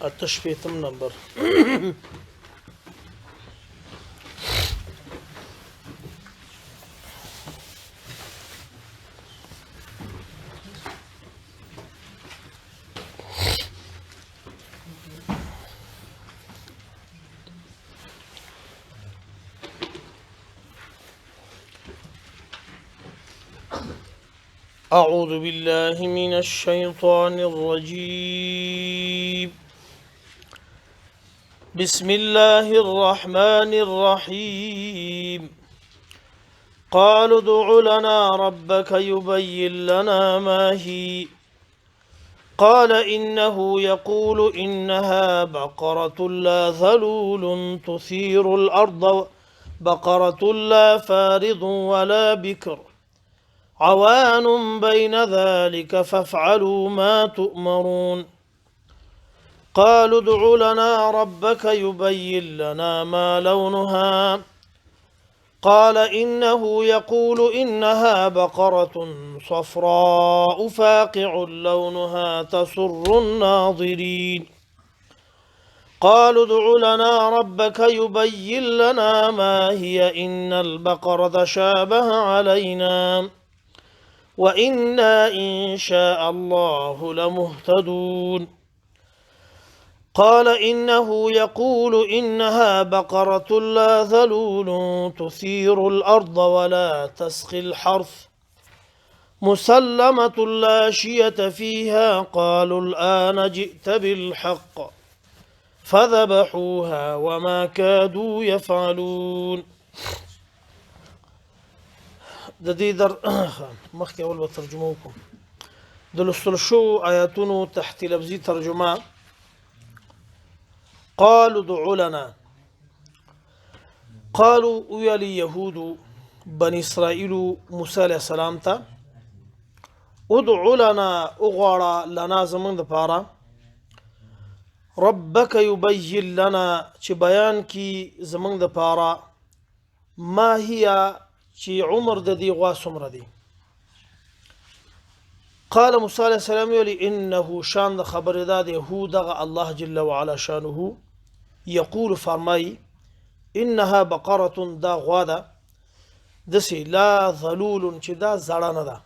التشفيتم نمبر. أعوذ بالله من الشيطان الرجيم. بسم الله الرحمن الرحيم. قالوا ادع لنا ربك يبين لنا ما هي. قال إنه يقول إنها بقرة لا ذلول تثير الأرض بقرة لا فارض ولا بكر عوان بين ذلك فافعلوا ما تؤمرون. قالوا ادع لنا ربك يبين لنا ما لونها. قال إنه يقول إنها بقرة صفراء فاقع لونها تسر الناظرين. قالوا ادع لنا ربك يبين لنا ما هي إن البقرة شابه علينا وإنا إن شاء الله لمهتدون. قال إنه يقول إنها بقرة لا ذلول تثير الأرض ولا تسقي الحرث مسلمة لا شية فيها. قالوا الآن جئت بالحق فذبحوها وما كادوا يفعلون. د دې در مخکې اول به ترجمه وکړو. د لوستل شوو آیاتونو تحت لفظي ترجمه. قالوا ادع لنا. قالوا ویل یهود بني اسرائیل موسی علیه السلام ته ادع لنا اغواړه لنا زمونږ دپاره ربک یبین لنا چې بیان کی زمونږ دپاره ما هي چې عمر د دې غوا څومره دی. قال موسی علیه السلام ویلي انه شان د خبر دا دی هو دغه الله جل وعلا شانه یقول فرمای انها بقره دا غوا ده دسې لا ذلول چې دا زړه نه ده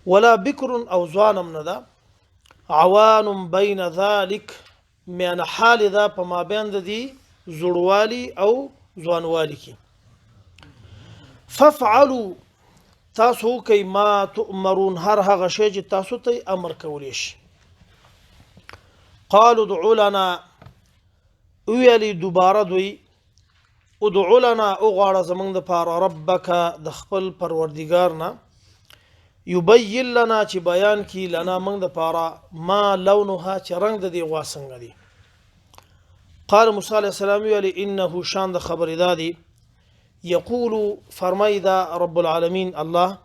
ولا بکر او ځوانم نه ده عوان بین ذلک میانه حال ده په مابین د دې زړوالي او ځوانوالي کې. فافعلوا تاسو کوي ما تؤمرون هر هغه شی چې تاسو ته امر کولی شي. قالوا ادع لنا ویلی دوباره دوی ادع لنا اغواړه زمونږ دپاره ربک د خپل پروردګار نه یبین لنا چې بیان کی لنا موږ دپاره ما لونها چې رنګ د دې غوا څنګه دی. قال موسی علیه السلام ویلی انه شان د خبرې دا دی يقول فرمای دا رب العالمین الله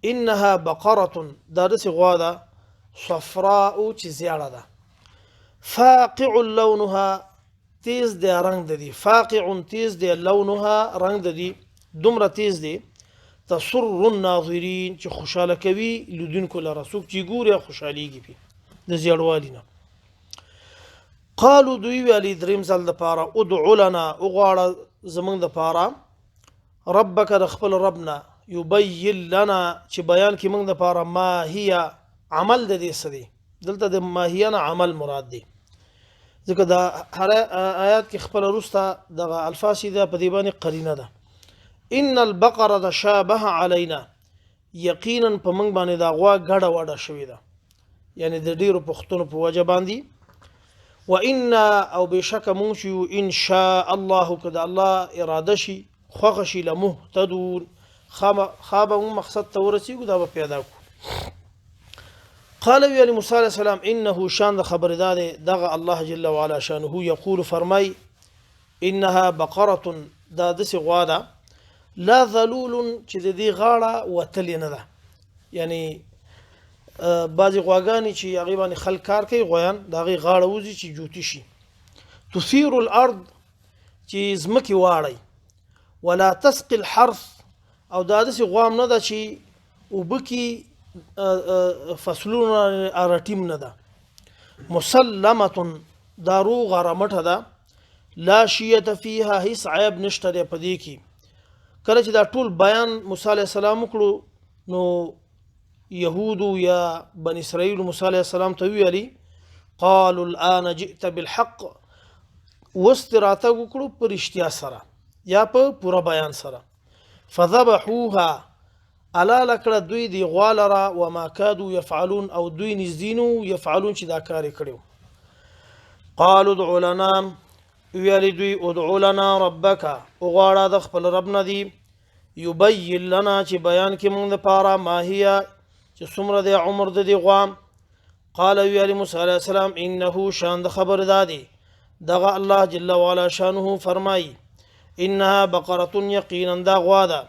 انها بقره دا داسې غوا ده صفراء چې زیړه ده فاقع لونها تیز دی رنگ د دې فاقع تیز دی لونها رنگ د دې دومره تیز دی تسر الناظرین چې خوشاله کوي لیدونکو لره څوک چې ګوري خوشحالیږي پې د زیړوالي نه. قالو دوی ویلي دریم ځل دپاره ادع لنا وغواړه زموږ دپاره ربک د خپل ربنا یبین لنا چې بیان کې موږ دپاره ما هي عمل د دې څه دی. دلته د ماهیه نه عمل مراد دی ځکه دا هر آیات کې خپل وروسته دغه الفاظ ده په دې باندې قرینه ده. ان البقره شابه علینا یقینا په موږ باندې دا غوا ګډه وډه شوې ده یعنی د ډیرو پښتنو په وجه باندې. وإنا او بشک مونږ چې ان شاء الله کده الله اراده شي خوښ شي لمهتدون خواب مقصد ته ورسیږو دا به پیدا کو. قال ویلی موسی علیه السلام انه شان د خبر دغه الله جل وعلا شانه یقول فرمای انها بقره دا داسې غوا ده لا ذلول چې د دې غاړه وتلې نه ده یعنی بعضې غواګانې چې هغې باندې خلک کار کوي غویان د هغې غاړه وځي چې جوتي شي. تثیر الارض چې ځمکې واړی ولا تسقي الحرث او دا داسې غوام نه ده چې اوبه کې فصلونه ارټیم نه ده مسلمه داروغ رمټه ده لا شیه فیها هیڅ عیب نشته دی په دې کې کله چې دا ټول بیان موسی علیه السلام وکړو نو يهودو یا بني اسرائیل موسی علیه السلام ته ویلي قالوا الان جئت بالحق واستراته وکړو پر اشتیا سره یا په پورا بیان سره فذبحوها الا لکړه دوی دی غوالره وما كادوا يفعلون او دوی نزدینو يفعلون چې دا کار کړو قالوا ادع لنا ویلی دوی ادعو لنا ربک وغواړه د خپل رب نه دی یبین لنا چې بیان کې موږ لپاره ماهیه چې څومره د عمر د دی غوام قال ویلی موسی علیه السلام انه شان د خبر دادی دغه الله جل وعلا شانه فرمای انها بقره یقینا دا غوا ده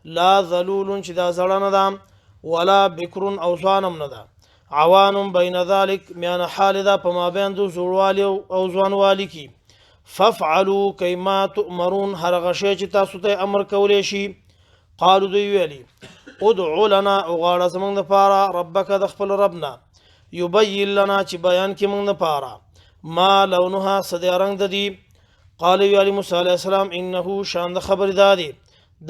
لا ذلول چې دا زړه نه ده ولا بکر او ځوانم نه ده عوان بین ذلک میان حال ده په مابین د زوړوالي او ځوانوالي کې فافعلوا كما تؤمرون هر غشي چې تاسو ته امر کولې شي قالوا دوی ویلي ادعو لنا وغواړه زموږ دپاره ربک د خپل ربنا یبین لنا چې بیان کې موږ دپاره ما لونها څه دی رنګ د دي قال ویلي موسی علیه السلام انه شان د خبر دادی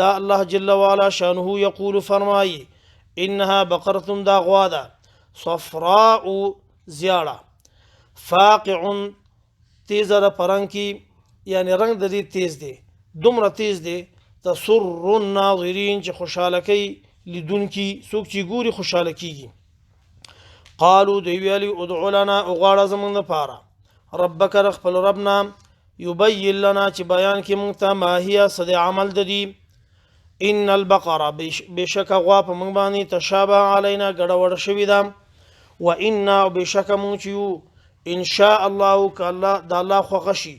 دا الله جل وعلا شانه یقول فرمایي انها بقره دا غوا ده صفراء زیاړه فاقع تیز ده پرنګ کې یعنی رنگ د دې تیز دی دومره تیز دی تسر الناظرین چې خوشاله کوي لیدونکي څوک چې ګوري خوشاله کیږي قالوا دوی ویلي ادعو لنا وغواړه زموږ دپاره ربک د خپل ربنا یبین لنا چې بیان کې موږ ته ماهیه څه د عمل د دي ان البقره بشک غوا په موږ باندې تشابه علینا ګډوډ شوې ده و انا بشک موږ چې ان شاء الله کله د الله خوښ شي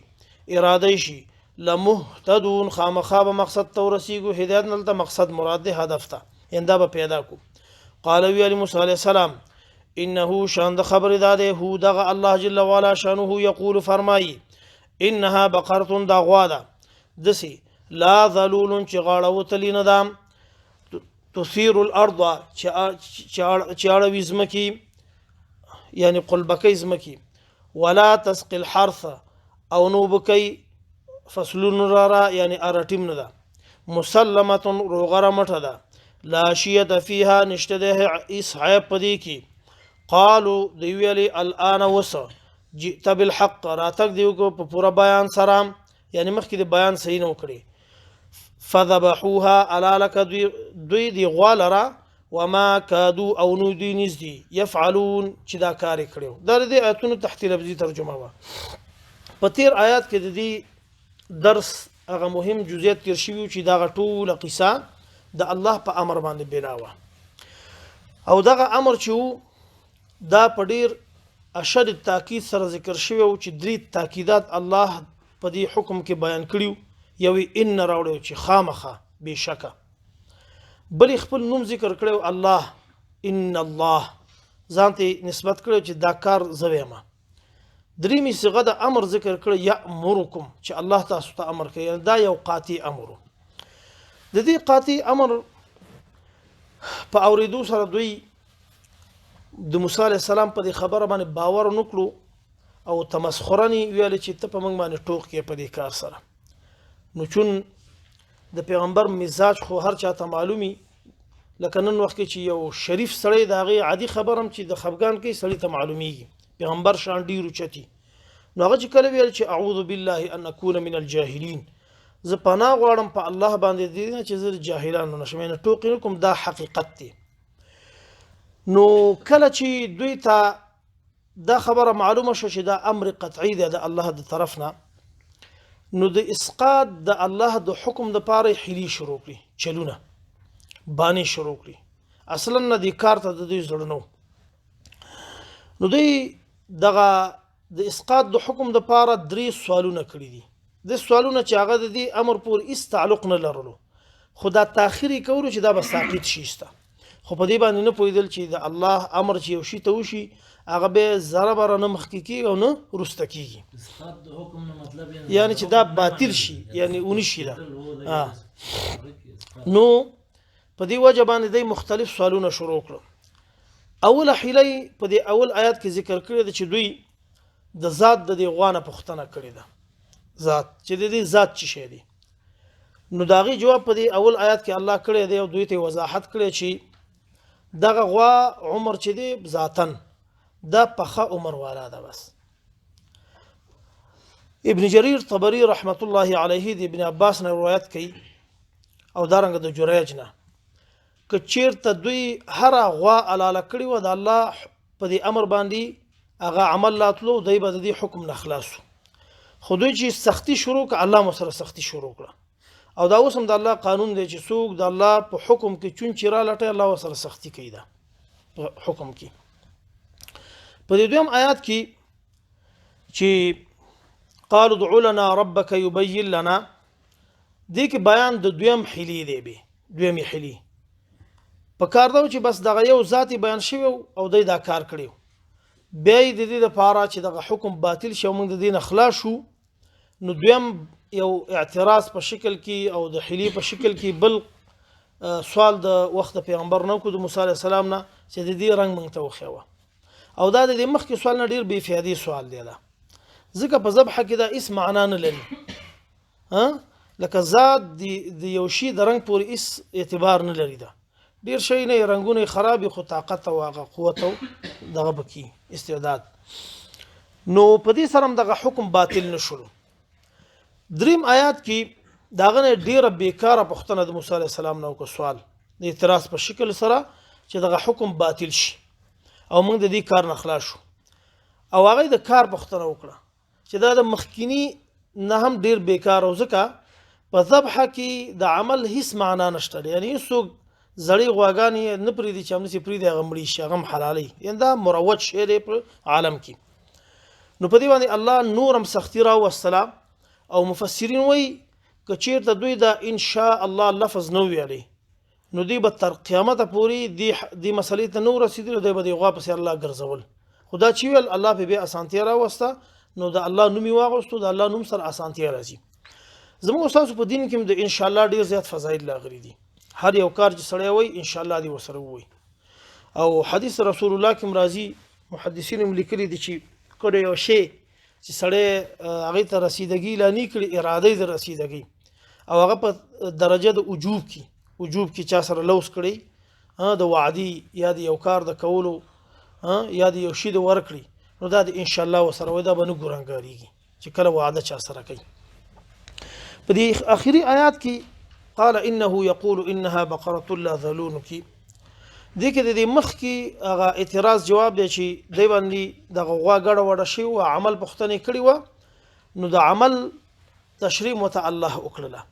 اراده شي لمهتدون خامخاب مقصد ته ورسیږو هدایت نلته مقصد مراد ده هدف ته انده به پیدا کو قال وی علی موسی علیہ السلام انه شان د خبر داده هو دغه الله جل وعلا شانه یقول فرمای انها بقره دا غوا ده دسی لا ذلول چې غاړه وتلی نه ده تثير الارض چې اړوي ځمکې یعنی قلبکی ځمکې ولا تسقي الحرث او نو بکی فصلون رارا یعنی ارټیم نه ده مسلمه روغره مټه ده لا شیه فیها نشته ده اسحاب پدې کې قالوا دی ویلی الان وس جئت بالحق راتک دیو کو په پورا بیان سره یعنی مخکې د بیان صحیح نه وکړي فذبحوها الا لك دوی دی غوالره وما كادوا او نو دی نزدي يفعلون چې دا کار کړو دا د آیاتونو تحت لفظي ترجمه وا په تیر آیات کې د دې درس هغه مهم جزئیات تیر شوی چې دا ټوله قصه د الله په امر باندې بنا و او دغه امر چې دا په ډیر اشد تاکید سره ذکر شوی او چې درې تاکیدات الله په دې حکم کې بیان کړیو یوی ان راوړو چې خامخه بشکه بل خپل نوم ذکر کړو الله ان الله ځانته نسبت کړو چې دا کار زویما دریمه صيغه د امر ذکر کړو یامرکم چې الله تاسو ته امر کوي دا یو قاطع امر د دې قاطع امر په اوریدو سره دوی د موسی علی السلام په خبره باندې باور نکړو او تمسخرنی ویل چې ته په موږ باندې ټوک کې په دې کار سره نو چون د پیغمبر مزاج خو هر چاته معلومي لکه نن وخت کې چې یو شریف سړی د هغې عادي خبرم چې د خفګان کې سړی ته معلومیږي پیغمبر شان ډېر اوچتي نو هغه چې کله ویل چې اعوذ بالله ان اکون من الجاهلین زه پناه غواړم په الله باندې دې نه چې زه د جاهلانو نشم نه ټوکې نه کوم دا حقیقت دی نو کله چې دوی ته دا خبره معلومه شو چې دا امر قطعي دی د الله د طرف نه نو د اسقاط د الله د حکم د پاره حلی شروع کړي چلونه باندې شروع کړي اصلا نه د کار ته د دې زړنو نو دوی دغه د اسقاط د حکم د پاره درې سوالونه کړي دي د سوالونه چې هغه د دې امر پور هیڅ تعلق نه لرلو خدا تاخيري کولو چې دا به ساقط شيسته خو په دې باندې نه پوهیدل چې د الله امر چې یو شی ته وشي هغه به ضرر نه مخکې او نه رسته کیږي اسقاط د حکم نه مطلب یعنی چې دا باطل شي یعنی اونې شي دا نو په دې وجه باندې د مختلف سوالونه شروع کړو اول حیله په دې اول آیات کې ذکر کړی دی چې دوی د ذات د دې غوانه پوښتنه کړې ده ذات چې د دې ذات څه شی دی نو داغي جواب په دې اول آیات کې الله کړی دی او دوی ته وضاحت کړی چې دغه غوا عمر چې دی ذاتن دا پخه عمر والا ده بس ابن جرير طبري رحمت الله علیه دی ابن عباس نه روایت کوي او دارنګ د جریج نه که چیرته دوی هر غوا علاله کړی و د الله په دې امر باندې هغه عمل لاتلو دی به د حکم نه خلاصو خو دوی چې سختی شروع ک الله مو سره سختی شروع کړه او دا اوس هم د الله قانون دی چې څوک د الله په حکم کې چون چیرا لټه الله سره سختی کوي دا په حکم کې په دې دویم آیات کې چې قالوا ادع لنا ربك يبين لنا دې کې بیان د دویم حلی دی به دویم حلی په کار دا چې بس دغه یو ذاتی بیان شوی او دا کار کړیو بیا د دې لپاره چې دغه حکم باطل شو موږ د دین اخلاص شو نو دویم یو اعتراض په شکل کې او د حلی په شکل کې بل سوال د وخت پیغمبر نو کو د موسی علی السلام نه چې د دې رنگ مونږ ته وخیوه او دا د مخکې سوال نه ډیر بی فایده سوال دی دا ځکه په ذبح کې دا اس معنا نه لري ها لکه ذات د یو شی د رنگ پورې اس اعتبار نه لري دا ډیر شي نه رنگونه خراب خو طاقت او قوت او دغه بکی استعداد نو په دې سره دغه حکم باطل نشول دریم آیات کې داغه ډیره بیکاره پښتنه د موسی علی السلام نو کو سوال د اعتراض په شکل سره چې دغه حکم باطل شي او موږ د دې کار نه خلاص شو او هغه د کار پښتنه وکړه چې دا د مخکینی نه هم ډیر بیکار او ځکه په ذبح کې د عمل هیڅ معنا نشته یعنی څوک زړی غواګانی نه پریدي چې موږ سي پریدي غمړي شي غم حلالي یندا مروج شی دی په عالم کې نو په دې باندې الله نورم سختی را والسلام او مفسرین وای کچیر ته دوی دا ان شاء الله لفظ نو ویلي نو دی به تر قیامت پورې دی مسلې ته نو رسیدل دی به غوا پس الله ګرځول خدا چې ویل الله په به اسانتیا را وسته نو د الله نومي واغستو د الله نوم سره اسانتیا راځي زموږ استاد په دین کې د ان شاء الله ډیر زیات فضایل لاغري دي هر یو کار چې سړی وای ان شاء الله دی وسره وای او حدیث رسول الله کې مرضی محدثین لیکلي دي چې کله یو شی چې سړی هغه ته رسیدګي لانی کړي اراده د رسیدګي او هغه په درجه د وجوب کې چا سره لوس کړي د وعدي یا د یو کار د کولو یا د یو شی د ورکړي نو دا د ان شاء الله وسره وای دا بنو ګورنګاریږي چې کله وعده چا سره کوي په دې اخیری آیات کې قال انه يقول انها بقره لا ذلول کی دې کې د مخ کې هغه اعتراض جواب دی چې دی باندې د غوا غړ وړ شي او عمل پختنه کړی و نو د عمل تشریح مت الله وکړه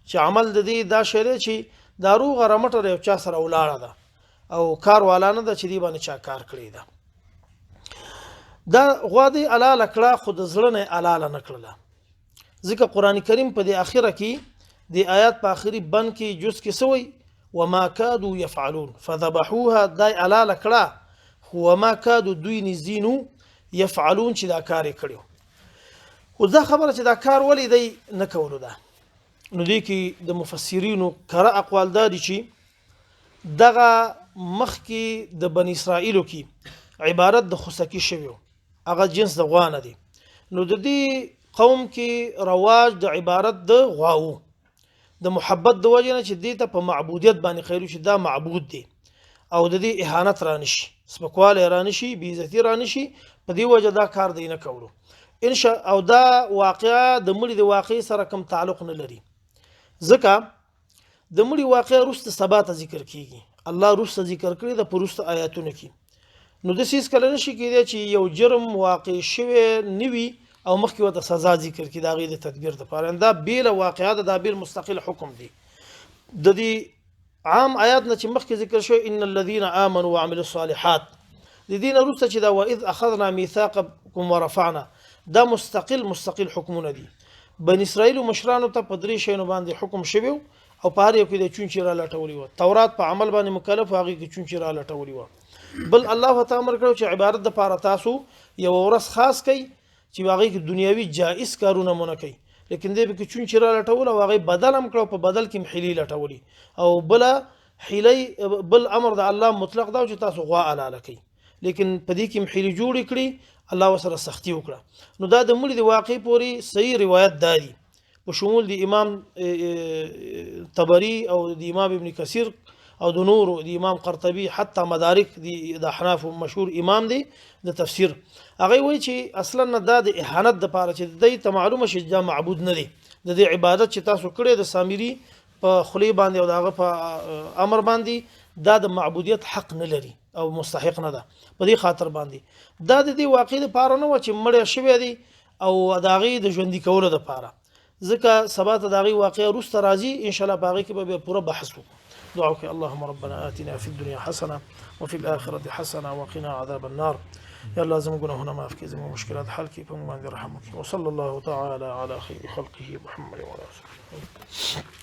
چې عمل د دې دا شی دی چې دارو غرمټ یو چا سره ولاړه ده او کار والا نه ده چې دی باندې چا کار کړی ده دا غوا دی الاله کړه خود زړه نه الاله نکړه ځکه قران کریم په دې اخره کې د آیات په اخري بند کې جز کې سوی وما كادوا يفعلون فذبحوها دای الاله کړه وما كادوا دوی نزینو يفعلون چې دا کار کړو خو دا خبره چې دا کار ولې دی نه کولو ده نو دی کې د مفسرینو کړه اقوال دي چې دغه مخ کې د بنی اسرائیلو کې عبارت د خسکی شوی هغه جنس د غوانه دي نو د دې قوم کې رواج د عبارت د غواو د محبت د وجه نه چې دې ته په معبودیت باندې خیرو شي دا معبود دی او د دې اهانت رانشي سپکواله رانشي بی عزتی رانشي په دې وجه دا کار دی نه کولو ان شاء او دا واقعا د مړي د واقع سره کوم تعلق نه لري ځکه د مړي واقع رست ثبات ذکر کیږي الله رست ذکر کړی د پرست آیاتونو کې نو د سیس کله نشي کېدی چې یو جرم واقع شوی نوي او مخکې وته سزا ذکر کی دا غي د تدبیر د پاره دا بیل واقعات دا بیل مستقل حکم دی د دې عام آیات نه چې مخکې ذکر شوی ان الذين امنوا وعملوا الصالحات د دین وروسته چې دا واذ اخذنا ميثاقكم ورفعنا دا مستقل حکمونه دي بن اسرائیل مشرانو ته په درې شینو باندې حکم شوی او په هر یو کې د چونچې را لټولي و تورات په عمل باندې مکلف هغه کې چونچې را لټولي و بل الله تعالی امر کړو چې عبادت د پاره تاسو یو ورځ خاص کړئ چې واغې کې دنیوي جائز کارونه مونږ کوي لیکن دې به کې چون چې را لټول او واغې بدل هم کړو په بدل کې محلي لټولي او بل حیلی بل امر د الله مطلق دا چې تاسو غوا حلاله کړئ، لیکن په دې کې حیلی جوړ کړي الله وسره سختی وکړه. نو دا د مړي د واقع پوری صحیح روایت داري په شمول د امام طبري او د امام ابن کثیر او د نور د امام قرطبي حتی مدارک د احناف مشهور امام دی د تفسیر. هغه وایي چې اصلا نه دا د اهانت د پاره چې د ته معلومه شي دا معبود نه دی، د دې عبادت چې تاسو کړی د سامری په خلی باندې او دغه په امر باندې دا د معبودیت حق نه لري او مستحق نه ده. په دې خاطر باندې دا د دې واقع د پاره نه و چې مړ شوی دی او داغي د ژوندۍ کولو د پاره، ځکه سبا ته داغي واقع روس راځي ان شاء الله باغی کې به پوره بحث وکړو. دعوك اللهم ربنا آتنا في الدنيا حسنة وفي الآخرة حسنة وقنا عذاب النار. يا الله زم هنا ما في زم مشكلات حالك فمن رحمك. وصلى الله تعالى على خير خلقه محمد وعلى آله.